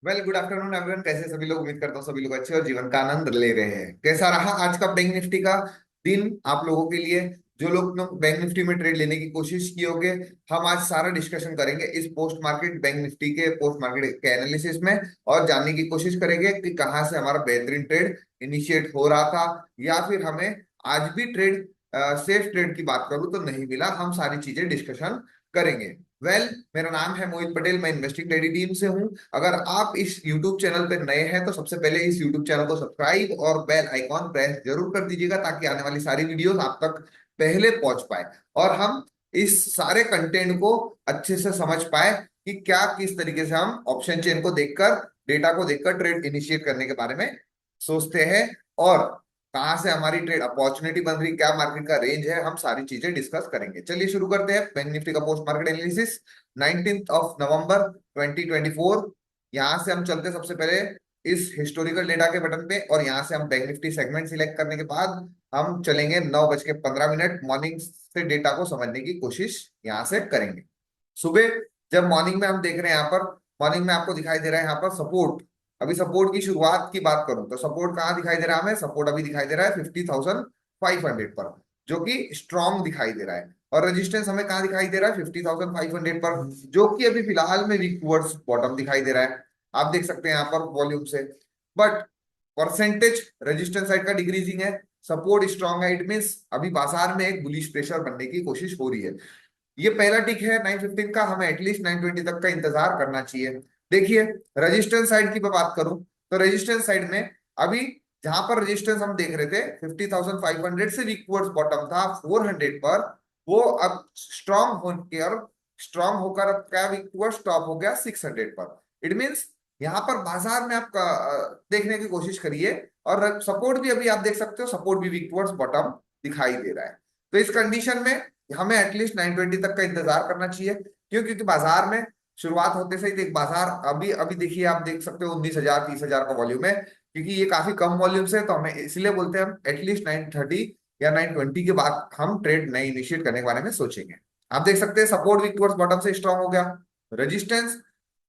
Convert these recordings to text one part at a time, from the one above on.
Good afternoon everyone. कैसे सभी लोग? उम्मीद करता हूँ सभी लोग अच्छे और जीवन का आनंद ले रहे हैं। कैसा रहा आज का बैंक निफ्टी का दिन आप लोगों के लिए? जो लोग बैंक निफ्टी में ट्रेड लेने की कोशिश किए होंगे, हम आज सारा डिस्कशन करेंगे इस पोस्ट मार्केट बैंक निफ्टी के पोस्ट मार्केट के एनालिसिस में, और जानने की कोशिश करेंगे कि कहाँ से हमारा बेहतरीन ट्रेड इनिशिएट हो रहा था, या फिर हमें आज भी ट्रेड, सेफ ट्रेड की बात करूँ तो नहीं मिला। हम सारी चीजें डिस्कशन करेंगे। मेरा नाम है मोहित पटेल, मैं इन्वेस्टिंग रेडी टीम से हूँ। अगर आप इस YouTube चैनल पे नए हैं तो सबसे पहले इस YouTube चैनल को सब्सक्राइब और बेल आइकॉन प्रेस जरूर कर दीजिएगा, ताकि आने वाली सारी वीडियोस आप तक पहले पहुंच पाए और हम इस सारे कंटेंट को अच्छे से समझ पाए कि क्या किस तरीके से हम ऑप्शन चेन को देखकर, डेटा को देखकर ट्रेड इनिशिएट करने के बारे में सोचते हैं, और कहाँ से हमारी ट्रेड अपॉर्चुनिटी बन रही, क्या मार्केट का रेंज है, हम सारी चीजें डिस्कस करेंगे। चलिए शुरू करते हैं बैंक निफ्टी का पोस्ट मार्केट एनालिसिस 19 नवंबर 2024। यहाँ से हम चलते हैं सबसे पहले इस हिस्टोरिकल डेटा के बटन पे, और यहाँ से हम बैंक निफ्टी सेगमेंट सिलेक्ट करने के बाद हम चलेंगे 9:15 मॉर्निंग से डेटा को समझने की कोशिश यहाँ से करेंगे। सुबह जब मॉर्निंग में हम देख रहे हैं, यहाँ पर मॉर्निंग में आपको दिखाई दे रहा है यहाँ पर सपोर्ट। अभी सपोर्ट की शुरुआत की बात करूं तो सपोर्ट कहाँ दिखाई दे रहा है हमें? सपोर्ट अभी दिखाई दे रहा है 50,500 पर, जो कि स्ट्रॉन्ग दिखाई दे रहा है। और रेजिस्टेंस हमें कहाँ दिखाई दे रहा है? 50,500 पर, जो कि अभी फिलहाल में वीक टुवर्ड्स बॉटम दिखाई दे रहा है। आप देख सकते हैं यहाँ पर वॉल्यूम से। बट परसेंटेज रेजिस्टेंस साइड का डिक्रीजिंग है, सपोर्ट स्ट्रॉन्ग है। इट मीन्स अभी बाजार में एक बुलिश प्रेशर बनने की कोशिश हो रही है। ये पहला टिक है 9:15 का, हमें एटलीस्ट 9:20 तक का इंतजार करना चाहिए। देखिए, रेजिस्टेंस साइड की मैं बात करूं तो रेजिस्टेंस साइड में अभी जहां पर रेजिस्टेंस हम देख रहे थे 50,500 से वीक टुवर्ड्स बॉटम था 400 पर, वो अब स्ट्रांग होकर अब क्या वीक टुवर्ड्स टॉप हो गया 600 पर। इट मीन्स यहाँ पर बाजार में आप देखने की कोशिश करिए, और सपोर्ट भी अभी आप देख सकते हो, सपोर्ट भी वीक टुवर्ड्स बॉटम दिखाई दे रहा है। तो इस कंडीशन में हमें एटलीस्ट 9:20 तक का इंतजार करना चाहिए। क्यों? क्योंकि बाजार में शुरुआत होते से ही देख, बाजार अभी अभी देखिए, आप देख सकते हो 19,000 30,000 का वॉल्यूम है। क्योंकि ये काफी कम वॉल्यूम से, तो हमें इसलिए बोलते हैं हम एटलीस्ट 9:30 या 9:20 के बाद हम ट्रेड नई इनिशिएट करने के बारे में सोचेंगे। आप देख सकते हैं सपोर्ट वीक टुवर्ड्स बॉटम से स्ट्रांग हो गया, रेजिस्टेंस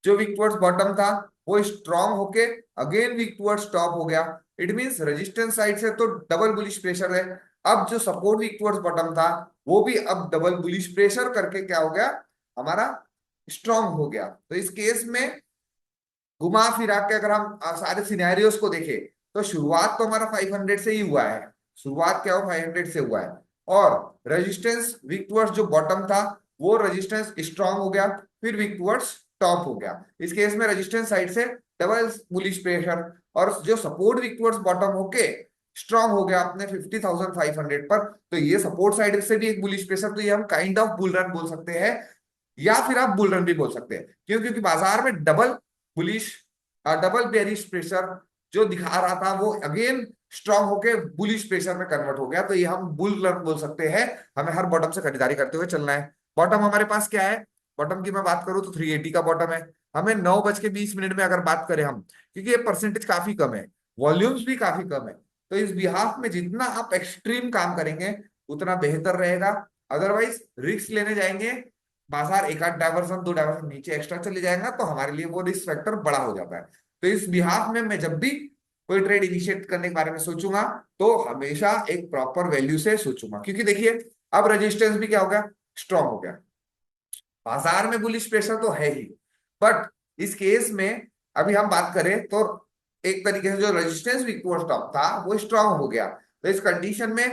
जो वीक टुवर्ड्स बॉटम था वो स्ट्रांग होके अगेन वीक टुवर्ड्स टॉप हो गया। इट मींस रेजिस्टेंस साइड से तो डबल बुलिश प्रेशर है। अब जो सपोर्ट वीक टुवर्ड्स बॉटम था वो भी अब डबल बुलिश प्रेशर करके क्या हो गया, हमारा स्ट्रांग हो गया। तो इस केस में घुमा फिरा के अगर हम सारे सिनेरियोस को देखें तो शुरुआत तो हमारा 500 से ही हुआ है। शुरुआत क्या हो, 500 से हुआ है। और रेजिस्टेंस वीक टुवर्ड्स जो बॉटम था वो रेजिस्टेंस स्ट्रांग हो गया, फिर वीक टुवर्ड्स टॉप हो गया। इस केस में रेजिस्टेंस साइड से डबल बुलिश प्रेशर, और जो सपोर्ट वीक टुवर्ड्स बॉटम होके स्ट्रांग हो गया अपने 50,500 पर। तो ये सपोर्ट साइड से भी एक बुलिश प्रेशर, तो ये हम काइंड ऑफ बुल रन बोल सकते हैं, या फिर आप बुल रन भी बोल सकते हैं। क्यों? क्योंकि बाजार में बुलिश डबल बेरिश प्रेशर जो दिखा रहा था वो अगेन स्ट्रांग होके बुलिश प्रेशर में कन्वर्ट हो गया। तो ये हम बुल रन बोल सकते हैं। हमें हर बॉटम से खरीदारी करते हुए चलना है। बॉटम हमारे पास क्या है? बॉटम की मैं बात करूं तो 380 का बॉटम है। हमें 9:20 में अगर बात करें हम, क्योंकि ये परसेंटेज काफी कम है, वॉल्यूम्स भी काफी कम है, तो इस बिहाफ में जितना आप एक्सट्रीम काम करेंगे उतना बेहतर रहेगा। अदरवाइज रिस्क लेने जाएंगे, बाजार एक आध डायवर्सन दो डायवर्सन नीचे एक्स्ट्रा चले जाएगा, तो हमारे लिए वो रिस्क फैक्टर बड़ा हो जाता है। तो इस बिहाफ में मैं जब भी कोई ट्रेड इनिशिएट करने के बारे में सोचूंगा तो हमेशा एक प्रॉपर वैल्यू से सोचूंगा। क्योंकि देखिए, अब रेजिस्टेंस भी क्या हो गया, स्ट्रांग हो गया। बाजार में बुलिश प्रेशर तो है ही, बट इस केस में अभी हम बात करें तो एक तरीके से जो रेजिस्टेंस वीक टू स्टॉप था वो स्ट्रांग हो गया। तो इस कंडीशन में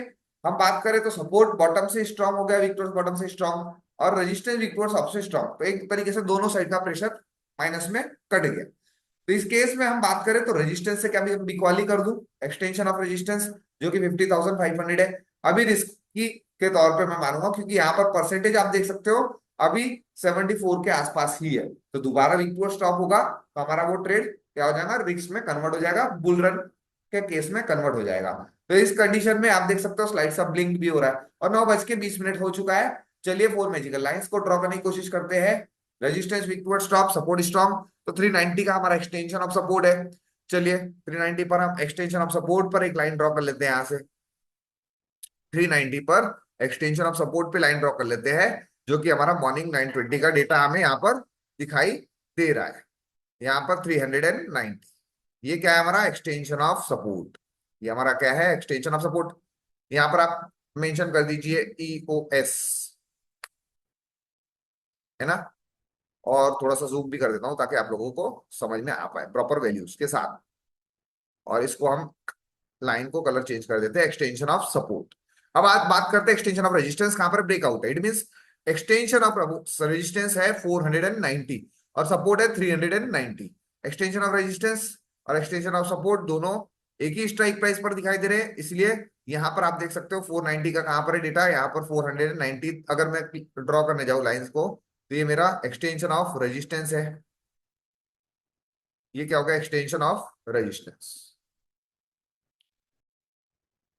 हम बात करें तो सपोर्ट बॉटम से स्ट्रांग हो गया, वीक टू बॉटम से स्ट्रांग, और रेजिस्टेंस वीक टू सबसे स्ट्रांग। तो एक तरीके से दोनों साइड का प्रेशर माइनस में कट गया। तो इस केस में हम बात करें तो रेजिस्टेंस से क्या भी इक्वाली कर दूं, एक्सटेंशन ऑफ रेजिस्टेंस जो कि 50,500 है। अभी रिस्क की के तौर पे मैं मानूंगा, क्योंकि यहाँ पर परसेंटेज आप देख सकते हो अभी 74 के आसपास ही है। तो दोबारा वीक टू स्टॉप होगा तो हमारा वो ट्रेड क्या हो जाएगा, रिस्क में कन्वर्ट हो जाएगा, बुल रन के केस में कन्वर्ट हो जाएगा। तो इस कंडीशन में आप देख सकते हो स्लाइड सब ब्लिंक भी हो रहा है, और 9:20 हो चुका है। चलिए फोर मैजिकल लाइंस को ड्रॉ करने की कोशिश करते हैं। Resistance weak to stop, support strong, तो 390 का हमारा एक्सटेंशन ऑफ सपोर्ट है। चलिए 390 पर हम एक्सटेंशन ऑफ सपोर्ट पर एक लाइन ड्रॉ कर लेते हैं। यहां से 390 पर एक्सटेंशन ऑफ सपोर्ट पे लाइन ड्रॉ कर लेते हैं, जो कि हमारा मॉर्निंग 9:20 का डेटा हमें यहाँ पर दिखाई दे रहा है। यहाँ पर 390। ये क्या है हमारा एक्सटेंशन ऑफ सपोर्ट। ये हमारा क्या है एक्सटेंशन ऑफ सपोर्ट। यहाँ पर आप मेंशन कर दीजिए EOS, है ना। और थोड़ा सा जूम भी कर देता हूं ताकि आप लोगों को समझ में आ पाए प्रॉपर वैल्यूज के साथ। और इसको हम लाइन को कलर चेंज कर देते हैं एक्सटेंशन ऑफ सपोर्ट। अब आज बात करते हैं एक्सटेंशन ऑफ रेजिस्टेंस कहां पर ब्रेकआउट है। It means extension of resistance है 490 और सपोर्ट है 390। एक्सटेंशन ऑफ रेजिस्टेंस और एक्सटेंशन ऑफ सपोर्ट दोनों एक ही स्ट्राइक प्राइस पर दिखाई दे रहे हैं, इसलिए यहां पर आप देख सकते हो 490 का कहां पर है डेटा, यहाँ पर 490। अगर मैं ड्रॉ करने जाऊं लाइंस को तो ये मेरा एक्सटेंशन ऑफ रेजिस्टेंस है। ये क्या होगा एक्सटेंशन ऑफ रेजिस्टेंस।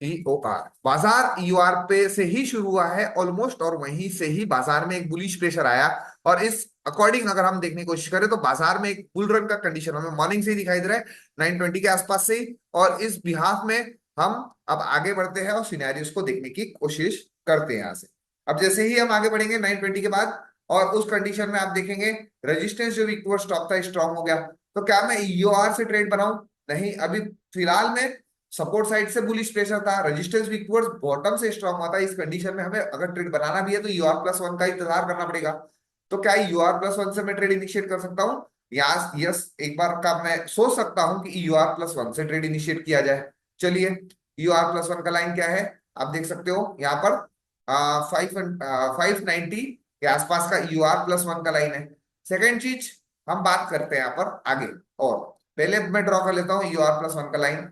EOR बाजार EOR पे से ही शुरू हुआ है ऑलमोस्ट, और वहीं से ही बाजार में एक बुलिश प्रेशर आया। और इस अकॉर्डिंग अगर हम देखने की कोशिश करें तो बाजार में एक बुल रन का कंडीशन हमें मॉर्निंग से ही दिखाई दे रहा है 920 के आसपास से ही। और इस बिहाफ में हम अब आगे बढ़ते हैं और सिनेरियोस को देखने की कोशिश करते हैं यहाँ से। अब जैसे ही हम आगे बढ़ेंगे 920 के बाद और उस कंडीशन में आप देखेंगे रेजिस्टेंस जो वीक टुवर्ड्स टॉप था स्ट्रांग हो गया। तो क्या मैं EOR से ट्रेड बनाऊं? नहीं, अभी फिलहाल में सपोर्ट साइड से बुलिश प्रेशर था, रेजिस्टेंस वीक टुवर्ड्स बॉटम से स्ट्रांग हुआ था। इस कंडीशन में हमें अगर ट्रेड बनाना भी है तो EOR+1 का इंतजार करना पड़ेगा। तो क्या EOR+1 से मैं ट्रेड इनिशिएट कर सकता हूँ? यस यस, एक बार का मैं सोच सकता हूं कि EOR+1 से ट्रेड इनिशिएट किया जाए। चलिए, EOR+1 का लाइन क्या है आप देख सकते हो यहाँ पर 590 के आसपास का EOR+1 का लाइन है। सेकेंड चीज हम बात करते हैं यहाँ पर आगे, और पहले मैं ड्रॉ कर लेता हूँ EOR+1 का लाइन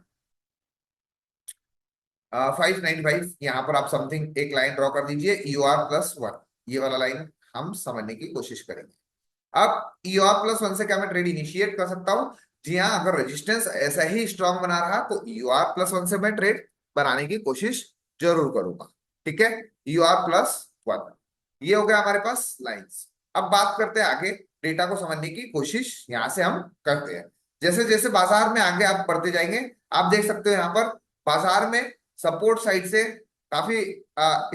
595। यहाँ पर आप समथिंग एक लाइन ड्रॉ कर दीजिए EOR+1, ये वाला लाइन हम समझने की कोशिश करेंगे। अब EOR+1 से क्या मैं ट्रेड इनिशिएट कर सकता हूं? जी हाँ, अगर रेजिस्टेंस ऐसा ही स्ट्रांग बना रहा तो EOR+1 से मैं ट्रेड बनाने की कोशिश जरूर करूंगा। ठीक है, EOR+1 ये हो गया हमारे पास लाइंस। अब बात करते हैं आगे, डेटा को समझने की कोशिश यहां से हम करते हैं। जैसे जैसे बाजार में आगे आप बढ़ते जाएंगे आप देख सकते हो यहाँ पर बाजार में सपोर्ट साइड से काफी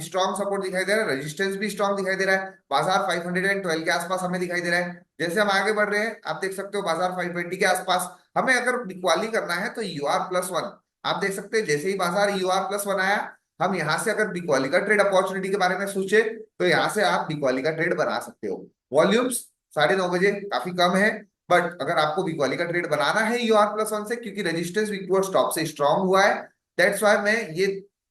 स्ट्रॉन्ग सपोर्ट दिखाई दे रहा है, रेजिस्टेंस भी स्ट्रॉन्ग दिखाई दे रहा है। बाजार 512 के आसपास हमें दिखाई दे रहा है। जैसे हम आगे बढ़ रहे हैं आप देख सकते हो बाजार 520 के आसपास। हमें अगर बिकवाली करना है तो EOR+1 आप देख सकते हैं। जैसे ही बाजार EOR+1 आया हम यहां से अगर बिकवाली का ट्रेड अपॉर्चुनिटी के बारे में सोचे तो यहां से आप बिकवाली का ट्रेड बना सकते हो। वॉल्यूम्स 9:30 बजे काफी कम है, बट अगर आपको बिकवाली का ट्रेड बनाना है EOR+1 से क्योंकि रेजिस्टेंस वीक टुवर्ड्स टॉप से स्ट्रांग हुआ है, दैट्स वाई मैं ये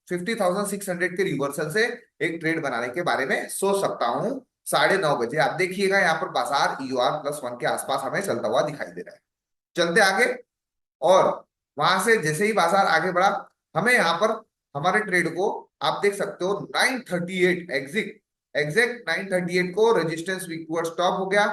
50,600 के रिवर्सल से एक ट्रेड बनाने के बारे में सोच सकता हूं 9:30 बजे। आप देखिएगा यहाँ पर बाजार EOR+1 के आसपास हमें चलता हुआ दिखाई दे रहा है। चलते आगे, और वहां से जैसे ही बाजार आगे बढ़ा हमें यहाँ पर हमारे ट्रेड को आप देख सकते हो 938 एग्जैक्ट 938 को रेजिस्टेंस वीक टुवर्ड्स टॉप हो गया।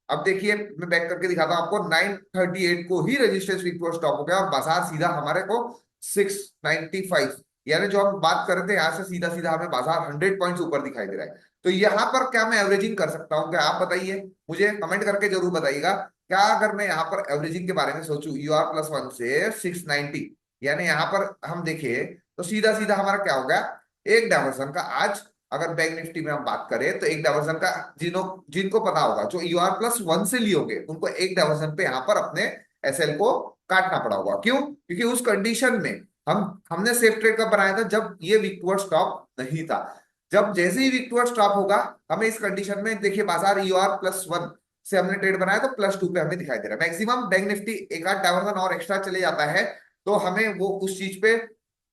अब देखिए मैं बैक करके दिखाता हूं आपको, 938 को ही रेजिस्टेंस वीक टुवर्ड्स टॉप हो गया और बाजार सीधा हमारे को 695, यानी जो हम बात कर रहे थे यहाँ से सीधा सीधा हमें बाजार 100 पॉइंट्स ऊपर दिखाई दे रहा है। तो यहाँ पर क्या मैं एवरेजिंग कर सकता हूँ? क्या आप बताइए, मुझे कमेंट करके जरूर बताइएगा। क्या अगर मैं यहाँ पर एवरेजिंग के बारे में सोचूं EOR+1 से 690, यानी यहाँ पर हम देखिए तो सीधा सीधा हमारा क्या हो गया एक डायवर्सन का। आज अगर बैंक निफ्टी में हम बात करें तो एक डायवर्सन का जिनको पता होगा जो EOR+1 से लिए होंगे उनको एक डायवर्सन पे यहाँ पर अपने SL को काटना पड़ा होगा। क्यों? क्योंकि उस कंडीशन में हमने सेफ ट्रेड कब बनाया था? जब ये वीक टुवर्ड्स स्टॉप नहीं था। जब जैसे ही वीक टुवर्ड्स स्टॉप होगा हमें इस कंडीशन में देखिए बाजार EOR+1 से हमने ट्रेड बनाया तो +2 पे हमें दिखाई दे रहा है। मैक्सिमम बैंक निफ्टी एक आध डायवर्सन और एक्स्ट्रा चले जाता है तो हमें वो उस चीज पे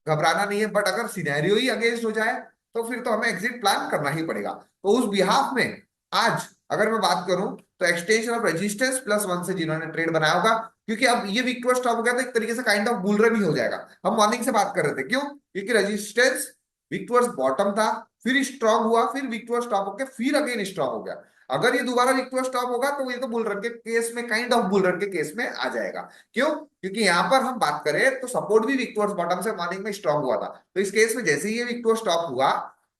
घबराना नहीं है, बट अगर सिनेरियो ही अगेंस्ट हो जाए तो फिर तो हमें एग्जिट प्लान करना ही पड़ेगा। तो उस बिहाफ में आज अगर मैं बात करूं तो एक्सटेंशन ऑफ रेजिस्टेंस+1 से जिन्होंने ट्रेड बनाया होगा, क्योंकि अब ये वीक टुवर्ड्स स्टॉप हो गया तो एक तरीके से काइंड ऑफ बुल रन ही हो जाएगा। हम मॉर्निंग से बात कर रहे थे, क्यों? क्योंकि रेजिस्टेंस वीक टुवर्ड्स बॉटम था, फिर स्ट्रांग हुआ, फिर वीक टुवर्ड्स स्टॉप होकर फिर अगेन स्ट्रांग हो गया। अगर ये दोबारा वीक टुवर्ड्स स्टॉप होगा तो ये तो बुल रन के केस में काइंड ऑफ बुल रन के केस में आ जाएगा। क्यों? क्योंकि यहां पर हम बात करें तो सपोर्ट भी वीक टुवर्ड्स बॉटम से मॉर्निंग में स्ट्रांग हुआ था। तो इस केस में जैसे ही ये वीक टुवर्ड्स स्टॉप हुआ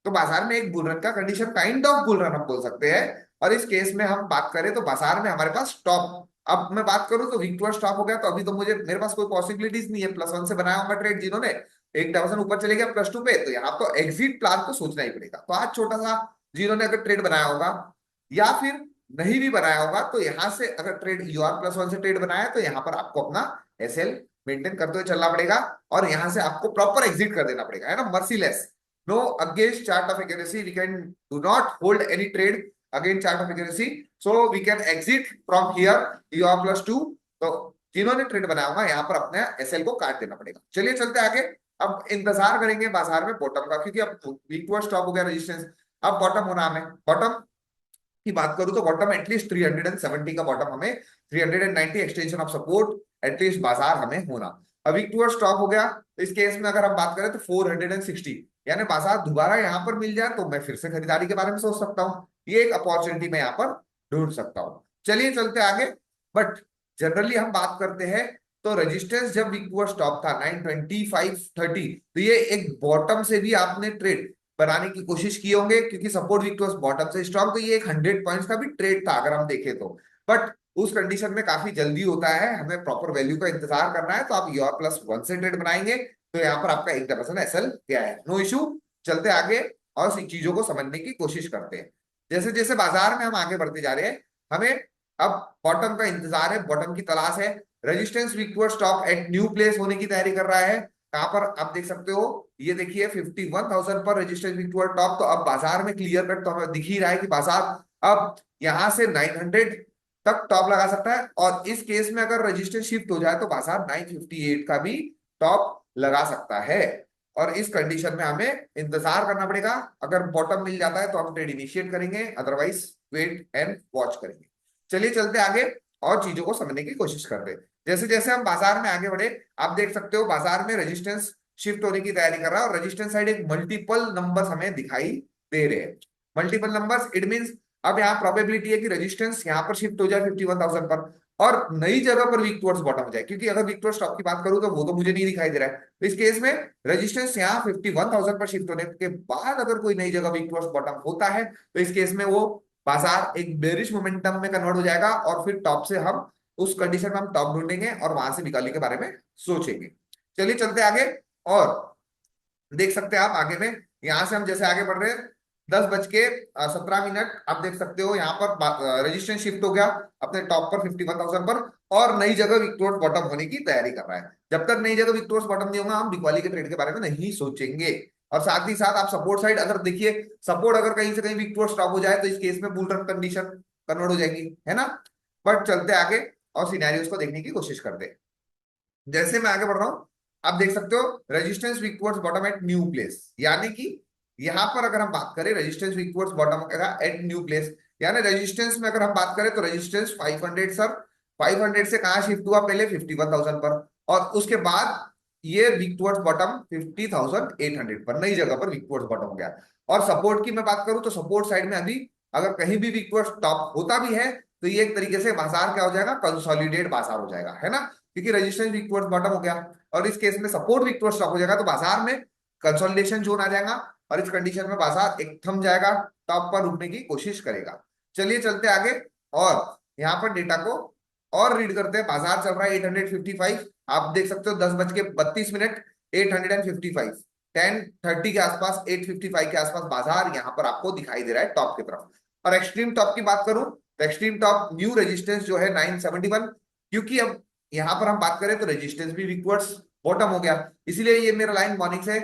तो बाजार में एक बुल रन का condition kind of bull run हम बोल सकते हैं। और इस केस में हम बात करें तो बाजार में हमारे पास स्टॉप, अब मैं बात करूं तो वीक टुवर्ड्स स्टॉप हो गया तो अभी तो मेरे पास कोई पॉसिबिलिटीज नहीं है +1 से बनाया होगा ट्रेड जिन्होंने, एक डायवर्सन ऊपर चले गया +2 पे, तो यहाँ तो एग्जिट प्लान तो सोचना ही पड़ेगा। तो आज छोटा सा जिन्होंने अगर ट्रेड बनाया होगा या फिर नहीं भी बनाया होगा तो यहाँ से अगर ट्रेड UR+1 से ट्रेड बनाया तो यहाँ पर आपको अपना SL मेंटेन करते हुए चलना पड़ेगा, और यहाँ से आपको प्रॉपर एग्जिट कर देना पड़ेगा, है ना, merciless. No against chart of accuracy we can do not hold any trade against chart of accuracy, so we can exit from here UR+2। तो जिन्होंने ट्रेड बनाया होगा यहाँ पर अपने SL को काट देना पड़ेगा। चलिए चलते आगे। अब इंतजार करेंगे बाजार में बॉटम का, क्योंकि अब वीक टू स्टॉप हो गया रेजिस्टेंस, अब बॉटम होना हमें। बॉटम की बात करूं तो बॉटम एटलीस्ट 370 का बॉटम हमें, 390 एक्सटेंशन ऑफ सपोर्ट एटलीस्ट बाजार हमें होना। अभी टू स्टॉप हो गया तो इस केस में अगर हम बात करें तो 460, यानी बाजार दोबारा यहां पर मिल जाए तो मैं फिर से खरीदारी के बारे में सोच सकता हूं। ये एक अपॉर्चुनिटी मैं यहां पर ढूंढ सकता हूं। चलिए चलते आगे। बट जनरली हम बात करते हैं तो रेजिस्टेंस जब वीक टू स्टॉप था 925.30, तो ये एक बॉटम से भी आपने ट्रेड बनाने की कोशिश की होंगे, क्योंकि सपोर्ट वीक टू बॉटम से स्ट्रॉन्ग, तो ये एक 100 पॉइंट्स का भी ट्रेड था अगर हम देखें तो। बट उस कंडीशन में काफी जल्दी होता है, हमें प्रॉपर वैल्यू का इंतजार करना है, तो आप UR+1 से ट्रेड बनाएंगे तो यहाँ पर आपका 1% SL गया है, नो इशू। चलते आगे और चीजों को समझने की कोशिश करते हैं। जैसे जैसे बाजार में हम आगे बढ़ते जा रहे हैं, हमें अब बॉटम का इंतजार है, बॉटम की तलाश है। Resistance weak to stop at new place होने की तैयारी कर रहा है। कहां पर आप देख सकते हो, ये देखिए 51,000 पर रजिस्टर्ड वीक टू टॉप। तो अब बाजार में क्लियर कट तो हमें दिख ही रहा है कि बाजार अब यहां से 900 तक टॉप लगा सकता है, और इस केस में अगर रजिस्टर शिफ्ट हो जाए तो बाजार 958 का भी टॉप लगा सकता है। और इस कंडीशन में हमें इंतजार करना पड़ेगा। अगर बॉटम मिल जाता है तो हम ट्रेड इनिशिएट करेंगे, अदरवाइज वेट एंड वॉच करेंगे। चलिए चलते आगे और चीजों को समझने की कोशिश करते हैं। जैसे जैसे हम बाजार में आगे बढ़े, आप देख सकते हो बाजार में रेजिस्टेंस शिफ्ट होने की तैयारी कर रहा है, और रेजिस्टेंस साइड एक मल्टीपल नंबर्स हमें दिखाई दे रहे हैं। मल्टीपल नंबर्स इट मींस अब यहाँ प्रोबेबिलिटी है कि रेजिस्टेंस यहाँ पर शिफ्ट हो जाए 51,000 पर, और नई जगह पर वीक टुवर्ड्स बॉटम हो जाए। क्योंकि अगर वीक टुवर्ड्स टॉप की बात करूं तो वो तो मुझे नहीं दिखाई दे रहा है, तो इस केस में रेजिस्टेंस यहाँ 51,000 पर शिफ्ट होने के बाद अगर कोई नई जगह वीक टुवर्ड्स बॉटम होता है तो इस केस में वो बाजार एक बेरिश मोमेंटम में कन्वर्ट हो जाएगा, और फिर टॉप से हम उस कंडीशन में हम टॉप ढूंढेंगे और वहां से निकालने के बारे में सोचेंगे। चलिए चलते आगे और देख सकते हैं आप आगे में, यहां से हम जैसे आगे बढ़ रहे हैं 10:17 आप देख सकते हो यहाँ पर रजिस्ट्रेशन शिफ्ट हो गया अपने टॉप पर 51,000 पर, और नई जगह विक्टोर्स बॉटम होने की तैयारी कर रहा है। जब तक नई जगह विक्टोर्स बॉटम नहीं होगा हम बिकवाली के ट्रेड के बारे में नहीं सोचेंगे। और साथ ही साथ आप सपोर्ट साइड अगर देखिए, सपोर्ट अगर कहीं से कहीं विक्टोर्स स्टॉप हो जाए तो इस केस में बुल रन कंडीशन कन्वर्ट हो जाएगी, है ना। बट चलते आगे और सिनेरियोस को देखने की कोशिश करते हैं। जैसे मैं आगे बढ़ रहा हूं, आप देख सकते हो resistance weak towards bottom at new place, यानी कि यहां पर अगर हम बात करें resistance weak towards bottom at new place, यानी रेजिस्टेंस में अगर हम बात करें तो रेजिस्टेंस 500 सर, 500 से कहां शिफ्ट हुआ पहले 51,000 पर, और उसके बाद ये वीक टुवर्ड्स बॉटम 50,800 पर, नई जगह पर वीक टुवर्ड्स बॉटम हो गया। और सपोर्ट की मैं बात करूं तो सपोर्ट साइड में अभी अगर कहीं भी वीक टुवर्ड्स टॉप होता भी है तो ये एक तरीके से बाजार क्या हो जाएगा, कंसोलिडेट बाजार हो जाएगा, है ना, क्योंकि रेजिस्टेंस वीक टुवर्ड्स बॉटम हो गया और इस केस में सपोर्ट वीक टुवर्ड्स टॉप हो जाएगा, तो बाजार में कंसोलिडेशन जोन आ जाएगा, और इस कंडीशन में बाजार एक थम जाएगा, टॉप पर रुकने की कोशिश करेगा। चलिए चलते आगे और यहाँ पर डेटा को और रीड करते हैं। बाजार चल रहा है 855, आप देख सकते हो 10:32, 855, 10:30 के आसपास, 8:55 के आसपास बाजार यहाँ पर आपको दिखाई दे रहा है टॉप की तरफ। और एक्सट्रीम टॉप की बात करूं तो एक्सट्रीम टॉप न्यू रेजिस्टेंस जो है 971, क्योंकि अब यहां पर हम बात करें तो रेजिस्टेंस भी विकवर्ड्स बॉटम हो गया, इसीलिए ये मेरा लाइन मॉर्निंग से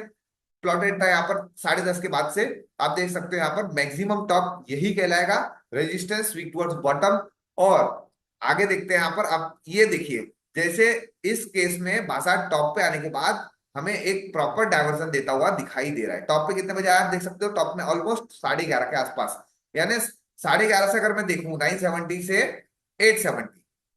प्लॉटेड था यहाँ पर 10:30 के बाद से। आप देख सकते हो यहाँ पर मैक्सिमम टॉप यही कहलाएगा, रेजिस्टेंस विकवर्ड्स बॉटम। और आगे देखते हैं यहाँ पर, आप ये देखिए जैसे इस केस में बाजार टॉप पे आने के बाद हमें एक प्रॉपर डायवर्जन देता हुआ दिखाई दे रहा है। टॉप पे कितने बजे आया आप देख सकते हो, टॉप में ऑलमोस्ट 11:30 के आसपास, यानी 11:30 से अगर मैं देखूं 970 से 870,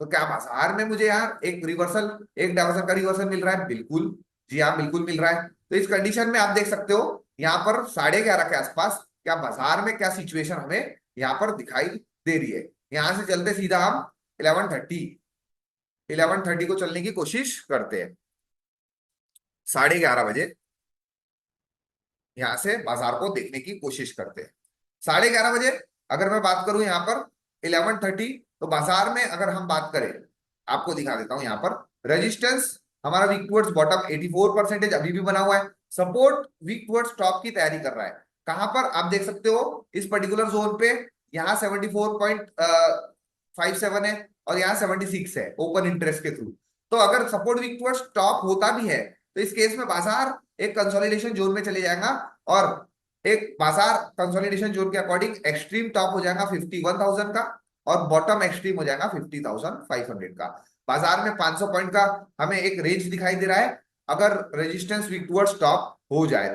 तो क्या बाजार में मुझे यार एक रिवर्सल, एक डायवर्सन का रिवर्सल मिल रहा है? बिल्कुल, जी हाँ बिल्कुल मिल रहा है। तो इस कंडीशन में आप देख सकते हो यहाँ पर 11:30 के आसपास क्या बाजार में क्या सिचुएशन हमें यहाँ पर दिखाई दे रही है। यहां से चलते सीधा हम 11:30 को चलने की कोशिश करते हैं। 11:30 यहां से बाजार को देखने की कोशिश करते हैं। 11:30 अगर मैं बात करूं यहाँ पर 11:30, तो बाजार में अगर हम बात करें, आपको दिखा देता हूं यहाँ पर रेजिस्टेंस हमारा वीक टुवर्ड्स बॉटम 84% अभी भी बना हुआ है, सपोर्ट वीक टुवर्ड्स टॉप की तैयारी कर रहा है। कहां पर आप देख सकते हो इस पर्टिकुलर जोन पे, यहाँ 74.57 है और यहाँ 76 है ओपन इंटरेस्ट के थ्रू। तो अगर सपोर्ट वीक टुवर्ड्स टॉप होता भी है तो इस केस में बाजार एक कंसोलिडेशन जोन में चले जाएगा और एक बाजार कंसोलिडेशन जोन के अकॉर्डिंग एक्सट्रीम टॉप हो जाएगा 51,000 का और बॉटम एक्सट्रीम हो जाएगा 50,500 का। बाजार में 500 पॉइंट का हमें एक रेंज दिखाई दे रहा है अगर रेजिस्टेंस वीक टुवर्ड्स टॉप हो जाए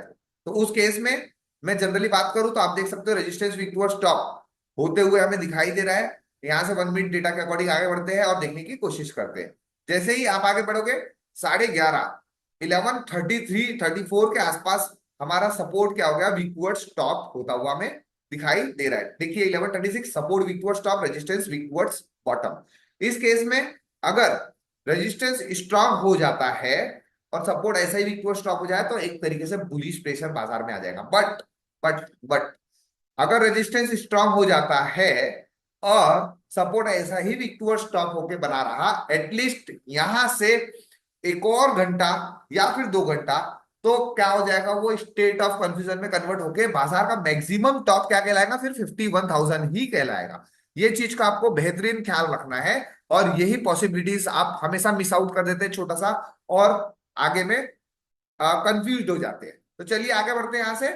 तो उस केस में मैं जनरली बात करूं तो आप देख सकते हो रेजिस्टेंस वीक टुवर्ड्स टॉप होते हुए हमें दिखाई दे रहा है। यहां से 1 मिनट डेटा के अकॉर्डिंग आगे बढ़ते हैं और देखने की कोशिश करते हैं। जैसे ही आप आगे बढ़ोगे 11:30 11:33-34 के आसपास हमारा सपोर्ट क्या हो गया वीक टुवर्ड्स टॉप होता हुआ हमें दिखाई दे रहा है। देखिए 11:36 support weak towards top resistance weak towards bottom. इस केस में अगर रेजिस्टेंस स्ट्रांग हो जाता है और सपोर्ट ऐसा ही वीक टुवर्ड्स टॉप हो जाए तो एक तरीके से बुलिश प्रेशर बाजार में आ जाएगा। बट अगर रेजिस्टेंस स्ट्रांग हो जाता है और सपोर्ट ऐसा ही वीक टुवर्ड्स टॉप होके बना रहा एटलीस्ट यहां से एक और घंटा या फिर 2 घंटा तो क्या हो जाएगा वो स्टेट ऑफ कंफ्यूजन में कन्वर्ट होके बाजार का मैक्सिमम टॉप क्या कहलाएगा फिर 51,000 ही कहलाएगा। ये चीज का आपको बेहतरीन ख्याल रखना है और यही पॉसिबिलिटीज आप हमेशा मिस आउट कर देते हैं छोटा सा और आगे में कंफ्यूज हो जाते हैं। तो चलिए आगे बढ़ते हैं। यहां से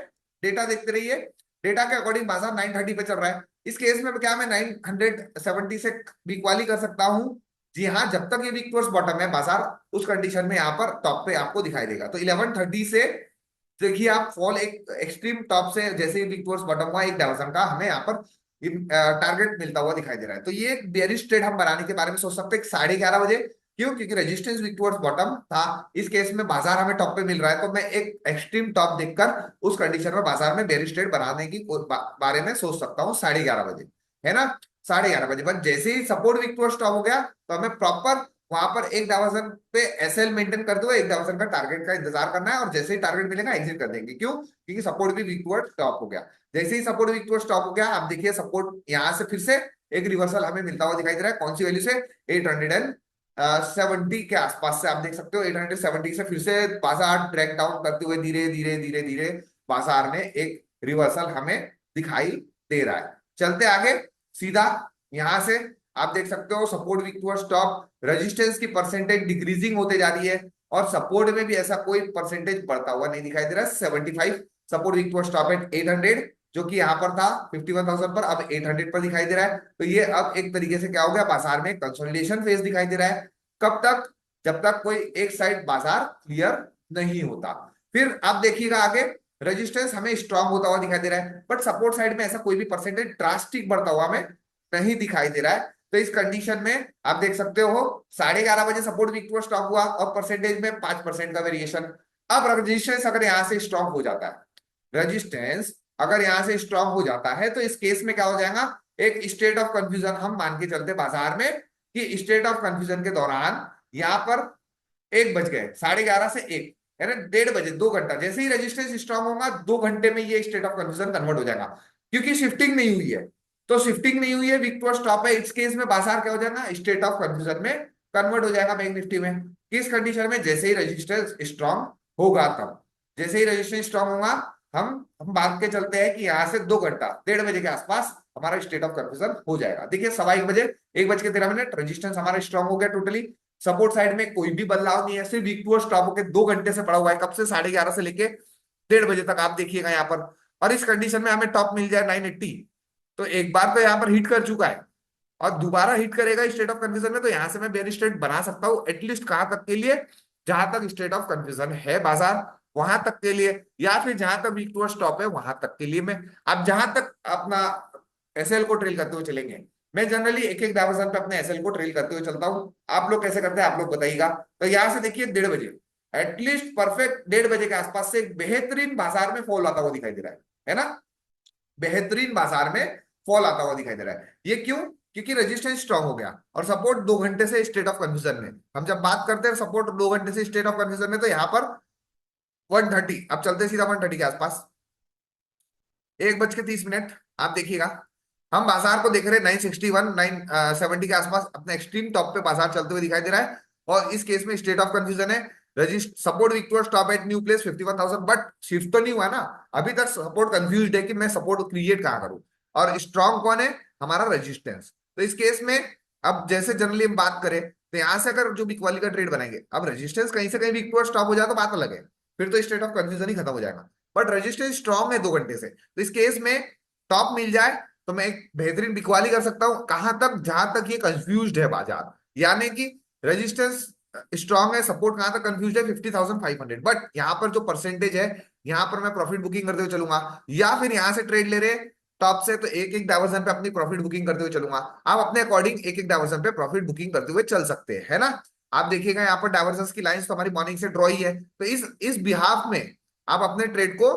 डेटा देखते रहिए। डेटा के अकॉर्डिंग बाजार 930 पे चल रहा है। इस केस में क्या मैं 970 से वीकवाली कर सकता हूं? जी हाँ, जब तक ये वीक टुवर्ड्स बॉटम है बाजार उस कंडीशन में यहाँ पर टॉप पे आपको दिखाई देगा। तो 1130 से देखिए आप फॉल एक एक्सट्रीम टॉप से जैसे ही वीक टुवर्ड्स बॉटम हुआ एक डायवर्सन का हमें यहाँ पर टारगेट मिलता हुआ दिखाई दे रहा है। तो ये एक बेयरिश ट्रेड हम बनाने के बारे में सोच सकते हैं 11:30 बजे। क्यों? क्योंकि रेजिस्टेंस वीक टुवर्ड्स बॉटम था। इस केस में बाजार हमें टॉप पे मिल रहा है तो मैं एक एक्सट्रीम टॉप देखकर उस कंडीशन में बाजार में बेयरिश ट्रेड बनाने की बारे में सोच सकता हूँ 11:30 बजे, है ना। 11:30 बजे बस जैसे ही सपोर्ट वीक टुवर्ड्स टॉप हो गया तो हमें प्रॉपर वहां पर एक डायवर्सन पे एसएल मेंटेन करते हुए एक डायवर्सन का टारगेट का इंतजार करना है और जैसे ही टारगेट मिलेगा एग्जिट कर देंगे। क्यों? क्योंकि सपोर्ट भी वीक टुवर्ड्स टॉप हो गया। जैसे ही सपोर्ट वीक टुवर्ड्स टॉप हो गया आप देखिए सपोर्ट यहां से फिर से एक रिवर्सल हमें मिलता हुआ दिखाई दे रहा है। कौन सी वैल्यू से? 870 के आसपास से आप देख सकते हो। 870 से फिर से बाजार ट्रैक डाउन करते हुए धीरे धीरे धीरे धीरे बाजार में एक रिवर्सल हमें दिखाई दे रहा है। चलते आगे सीधा यहां से आप देख सकते हो support weak towards top resistance की परसेंटेज डिक्रीजिंग होते जा रही है और सपोर्ट में भी ऐसा कोई परसेंटेज बढ़ता हुआ नहीं दिखाई दे रहा है। 75 support weak towards top at 800 जो कि यहाँ पर था 51,000 पर अब 800 पर दिखाई दे रहा है। तो ये अब एक तरीके से क्या हो गया बाजार में कंसोलिडेशन फेज दिखाई दे रहा है। कब तक? जब तक कोई एक साइड बाजार क्लियर नहीं होता। फिर आप देखिएगा आगे रेजिस्टेंस हमें स्ट्रांग होता हुआ दिखाई दे रहा है बट सपोर्ट साइड में ऐसा कोई भी परसेंटेज ड्रास्टिक बढ़ता हुआ हमें नहीं दिखाई दे रहा है। तो इस कंडीशन में आप देख सकते हो 11:30 बजे सपोर्ट वीक टुवर्ड्स स्टॉप हुआ और परसेंटेज में 5% का वेरिएशन। अब रेजिस्टेंस अगर यहां से स्ट्रांग हो जाता है रेजिस्टेंस अगर यहां से स्ट्रांग हो जाता है तो इस केस में क्या हो जाएगा एक स्टेट ऑफ कंफ्यूजन हम मान के चलते बाजार में कि स्टेट ऑफ कंफ्यूजन के दौरान यहां पर 1 बज गए 11:30 से 1 है ना 1:30 बजे 2 घंटा जैसे ही रेजिस्टेंस स्ट्रांग होगा 2 घंटे में ये स्टेट ऑफ कंफ्यूजन कन्वर्ट हो जाएगा क्योंकि शिफ्टिंग नहीं हुई है। तो शिफ्टिंग नहीं हुई है वीक टुवर्ड्स स्टॉप है। इस केस में बाजार क्या हो जाएगा स्टेट ऑफ कंफ्यूजन में कन्वर्ट हो जाएगा बैंक निफ्टी में। किस कंडीशन में? जैसे ही रेजिस्टेंस स्ट्रांग होगा तब जैसे ही रेजिस्टेंस स्ट्रांग होगा हम बात के चलते हैं कि यहाँ से 2 घंटा 1:30 बजे के आसपास हमारा स्टेट ऑफ कंफ्यूजन हो जाएगा। देखिए 1:15 1:13 रेजिस्टेंस हमारा स्ट्रांग हो गया टोटली। सपोर्ट साइड में कोई भी बदलाव नहीं है सिर्फ वीक टुवर्ड्स स्टॉप होकर 2 घंटे से पड़ा हुआ है। कब से? 11:30 से लेके 1:30 बजे तक आप देखिएगा यहाँ पर। और इस कंडीशन में हमें टॉप मिल जाए 980 तो एक बार तो यहाँ पर हिट कर चुका है और दोबारा हिट करेगा स्टेट ऑफ कंफ्यूजन में। तो यहां से मैं बेयरिश ट्रेड बना सकता हूं एटलीस्ट कहां तक के लिए? जहां तक स्टेट ऑफ कंफ्यूजन है बाजार वहां तक के लिए या फिर जहां तक वीक टुवर्ड्स स्टॉप है वहां तक के लिए मैं अब जहां तक अपना एसएल को ट्रेल करते हुए चलेंगे। मैं जनरली एक एक डायवर्सन पे अपने एसएल को ट्रेल करते हुए चलता हूं। आप लोग कैसे करते हैं आप लोग बताइएगा। तो यहां से देखिए 1:30 बजे एटलीस्ट परफेक्ट 1:30 बजे के आसपास से एक बेहतरीन बाजार में फॉल आता हुआ दिखाई दे रहा है ना। बेहतरीन बाजार में फॉल आता हुआ दिखाई दे रहा है। ये क्यों? क्योंकि रेजिस्टेंस स्ट्रांग हो गया और सपोर्ट 2 घंटे से स्टेट ऑफ कंफ्यूजन में। हम जब बात करते हैं सपोर्ट 2 घंटे से स्टेट ऑफ कंफ्यूजन में तो यहां पर 130 अब चलते सीधा 130 के आसपास 1:30 आप देखिएगा हम बाजार को देख रहे हैं 961 970 के आसपास अपने एक्सट्रीम टॉप पे बाजार चलते हुए दिखाई दे रहा है। और इस केस में स्टेट ऑफ कंफ्यूजन है। Resist support weak towards stop at new place 51,000 but shift तो नहीं हुआ ना। अभी तक सपोर्ट कंफ्यूज्ड है कि मैं सपोर्ट क्रिएट कहां करूं। और स्ट्रांग कौन है, हमारा रेजिस्टेंस। तो इस केस में अब जैसे जनरली हम बात करें तो यहां से अगर जो वीक वाली का ट्रेड बनाएंगे, अब रेजिस्टेंस कहीं से कहीं वीक टू स्टॉप हो जाए तो बात अलग है, फिर तो स्टेट ऑफ कंफ्यूजन ही खत्म हो जाएगा। बट रेजिस्टेंस स्ट्रांग है 2 घंटे से, तो इस केस में टॉप मिल जाए तो मैं एक बेहतरीन बिकवाली कर सकता हूं कहां तक, जहां तक ये कंफ्यूज है बाजार, यानी कि रेजिस्टेंस स्ट्रांग है, सपोर्ट कहां तक कंफ्यूज है 50,500, बट यहाँ पर जो परसेंटेज है यहाँ पर मैं प्रॉफिट बुकिंग करते हुए चलूंगा, या फिर यहां से ट्रेड ले रहे टॉप से तो एक एक डाइवर्जन पे अपनी प्रॉफिट बुकिंग करते हुए चलूंगा। आप अपने अकॉर्डिंग एक एक डाइवर्जन पे प्रॉफिट बुकिंग करते हुए चल सकते हैं, है ना। आप देखिएगा यहाँ पर डाइवर्जन की लाइंस तो हमारी मॉर्निंग से ड्रॉ ही है, तो इस बिहाफ में आप अपने ट्रेड को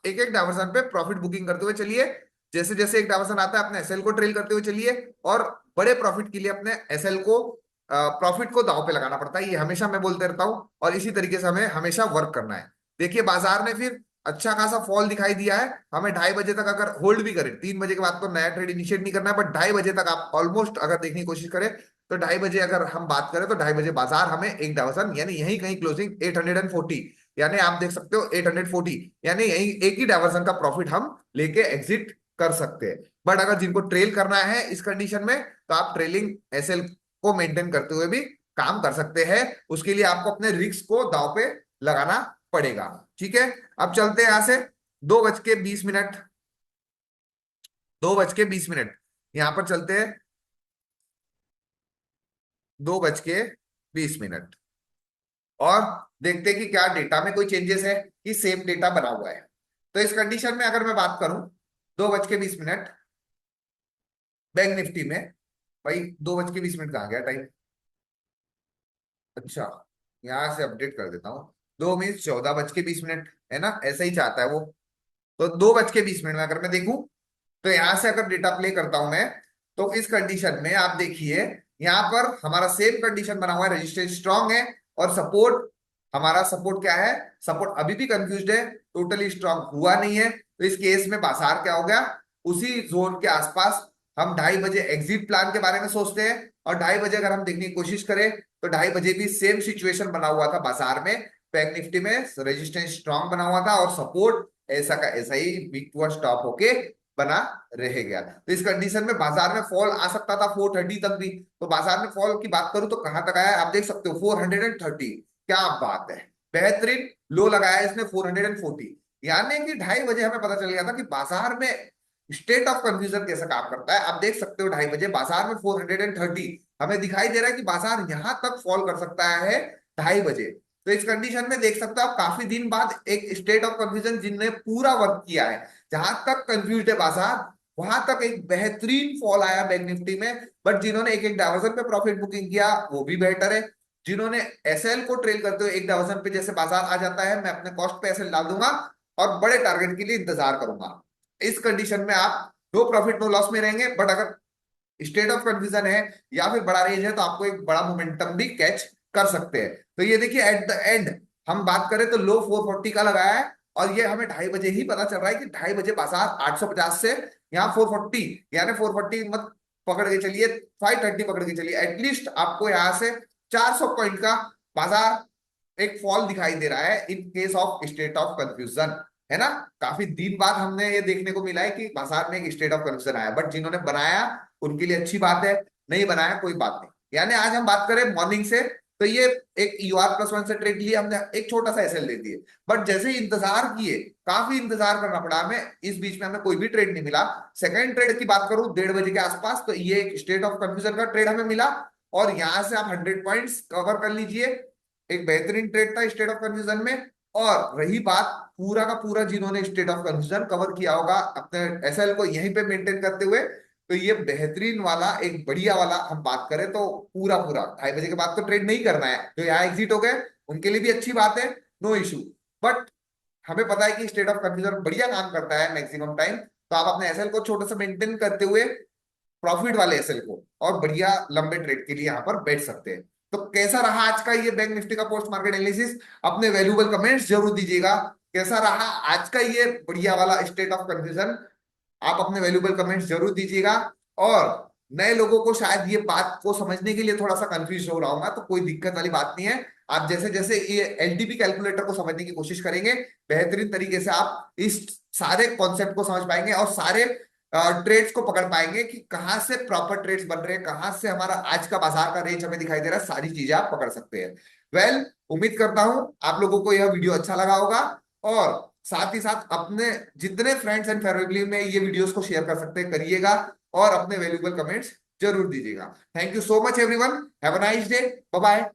एक एक डाइवर्जन पे प्रॉफिट बुकिंग करते हुए चलिए। जैसे जैसे एक डाइवर्जन आता है अपने एसएल को ट्रेल करते हुए चलिए, और बड़े प्रॉफिट के लिए अपने एसएल को प्रॉफिट को दांव पे लगाना पड़ता है, ये हमेशा मैं बोलते रहता हूं, और इसी तरीके से हमें हमेशा वर्क करना है। देखिए बाजार ने फिर अच्छा खासा फॉल दिखाई दिया है, हमें 2:30 बजे तक अगर होल्ड भी करें, 3 बजे के बाद तो नया ट्रेड इनिशिएट नहीं करना है, बट 2:30 बजे तक आप ऑलमोस्ट अगर देखने की कोशिश करें तो 2:30 बजे अगर हम बात करें तो 2:30 बजे बाजार हमें एक डाइवर्सन यानी यही कहीं क्लोजिंग 840, यानी आप देख सकते हो 840, यानी यही एक ही डाइवर्सन का प्रॉफिट हम लेके एग्जिट कर सकते हैं। बट अगर जिनको ट्रेल करना है इस कंडीशन में तो आप ट्रेलिंग एसएल को मेंटेन करते हुए भी काम कर सकते हैं, उसके लिए आपको अपने रिस्क को दांव पे लगाना पड़ेगा। ठीक है, अब चलते हैं यहां से 2:20, 2:20 यहां पर चलते हैं, 2:20 और देखते हैं कि क्या डेटा में कोई चेंजेस है कि सेम डेटा बना हुआ है। तो इस कंडीशन में अगर मैं बात करूं 2:20 बैंक निफ्टी में, भाई 2:20 कहाँ गया टाइम, अच्छा यहां से अपडेट कर देता हूँ, 2 मीन्स 14:20 है ना, ऐसा ही चाहता है वो। तो 2:20 में अगर मैं देखूं तो यहां से अगर डेटा प्ले करता हूं मैं, तो इस कंडीशन में आप देखिए यहां पर हमारा सेम कंडीशन बना हुआ है, रजिस्ट्रेशन स्ट्रांग है, और सपोर्ट, हमारा सपोर्ट क्या है, सपोर्ट अभी भी कंफ्यूज्ड है, टोटली स्ट्रांग हुआ नहीं है। तो इस केस में बाजार क्या हो गया, उसी जोन के आसपास हम 2:30 बजे एग्जिट प्लान के बारे में सोचते हैं, और 2:30 बजे अगर हम देखने की कोशिश करें तो 2:30 बजे भी सेम सिचुएशन बना हुआ था बाजार में, बैंक निफ्टी में रेजिस्टेंस स्ट्रांग बना हुआ था और सपोर्ट ऐसा का ऐसा ही वीक टू स्टॉप होके बना रह गया। तो इस कंडीशन में बाजार में फॉल आ सकता था 430 तक भी, तो बाजार में फॉल की बात करूं तो कहां तक आया आप देख सकते हो 430, क्या बात है, बेहतरीन लो लगाया इसने 440, यानी कि 2:30 बजे हमें पता चल गया था कि बाजार में स्टेट ऑफ कंफ्यूजन कैसा काम करता है। आप देख सकते हो 2:30 बजे बाजार में 430 हमें दिखाई दे रहा है कि बाजार यहां तक फॉल कर सकता है 2:30 बजे। तो इस कंडीशन में देख सकते हो आप काफी दिन बाद एक स्टेट ऑफ कंफ्यूजन जिनने पूरा वर्क किया है, जहां तक कंफ्यूज है बाजार वहां तक एक बेहतरीन फॉल आया बैंक निफ्टी में। बट जिन्होंने एक एक डाइवर्जन पे प्रॉफिट बुकिंग किया वो भी बेटर है, जिन्होंने एसएल को ट्रेल करते हुए एक डाइवर्जन पे जैसे बाजार आ जाता है मैं अपने कॉस्ट पे एसएल डाल दूंगा और बड़े टारगेट के लिए इंतजार करूंगा, इस कंडीशन में आप नो प्रॉफिट नो लॉस में रहेंगे। बट अगर स्टेट ऑफ कंफ्यूजन है या फिर बड़ा रेंज है तो आपको एक बड़ा मोमेंटम भी कैच कर सकते हैं। तो ये देखिए एट द एंड हम बात करें तो लो 440 का लगाया है, और ये हमें 2:30 बजे ही पता चल रहा है कि 2:30 बजे बाजार 850 से यहाँ 440, यानी 440 मत पकड़ के चलिए, 530 पकड़ के चलिए, एटलीस्ट आपको यहाँ से 400 पॉइंट का बाजार एक फॉल दिखाई दे रहा है in case of state of confusion, है ना। काफी दिन बाद हमने ये देखने को मिला है कि बाजार में एक स्टेट ऑफ कंफ्यूजन आया, बट जिन्होंने बनाया उनके लिए अच्छी बात है, नहीं बनाया कोई बात नहीं। यानी आज हम बात करें मॉर्निंग से तो ये एक UR+1 से ट्रेड लिया हमने, एक छोटा सा एसएल दे दिए, बट जैसे ही इंतजार किए, काफी इंतजार करना पड़ा हमें, इस बीच में हमें कोई भी ट्रेड नहीं मिला। सेकंड ट्रेड की बात करूं 1:30 बजे के आसपास, तो ये एक स्टेट ऑफ कंफ्यूजन का ट्रेड हमें मिला, और यहां से आप 100 पॉइंट्स कवर कर लीजिए, एक बेहतरीन ट्रेड था स्टेट ऑफ कंफ्यूजन में। और रही बात पूरा का पूरा जिन्होंने स्टेट ऑफ कंफ्यूजन कवर किया होगा अपने एसएल को यहीं पे मेंटेन करते हुए, तो ये बेहतरीन वाला एक बढ़िया वाला हम बात करें तो पूरा पूरा 2:30 बजे के बाद तो ट्रेड नहीं करना है, जो यहाँ एग्जिट हो गए उनके लिए भी अच्छी बात है, नो इशू। बट हमें पता है कि स्टेट ऑफ कंफ्यूजन बढ़िया काम करता है मैक्सिमम टाइम, तो आप अपने एसएल को छोटा सा मेंटेन करते हुए प्रॉफिट वाले एसएल को और बढ़िया लंबे ट्रेड के लिए यहाँ पर बैठ सकते हैं। तो कैसा रहा आज का ये बैंक निफ्टी का पोस्ट मार्केट एनालिसिस, अपने वैल्यूबल कमेंट्स जरूर दीजिएगा, कैसा रहा आज का ये बढ़िया वाला स्टेट ऑफ कंफ्यूजन, आप अपने वैल्यूबल कमेंट्स जरूर दीजिएगा। और नए लोगों को शायद ये बात को समझने के लिए थोड़ा सा कंफ्यूज हो रहा होगा, तो कोई दिक्कत वाली बात नहीं है, आप जैसे जैसे ये एलटीपी कैलकुलेटर को समझने की कोशिश करेंगे बेहतरीन तरीके से आप इस सारे कॉन्सेप्ट को समझ पाएंगे और सारे ट्रेड्स को पकड़ पाएंगे कि कहाँ से प्रॉपर ट्रेड्स बन रहे हैं, कहाँ से हमारा आज का बाजार का रेंज हमें दिखाई दे रहा है, सारी चीजें आप पकड़ सकते हैं। वेल, उम्मीद करता हूं आप लोगों को यह वीडियो अच्छा लगा होगा, और साथ ही साथ अपने जितने फ्रेंड्स एंड फैमिली में ये वीडियोस को शेयर कर सकते हैं करिएगा, और अपने वैल्यूबल कमेंट्स जरूर दीजिएगा। Thank you so much everyone, have a nice day, bye bye.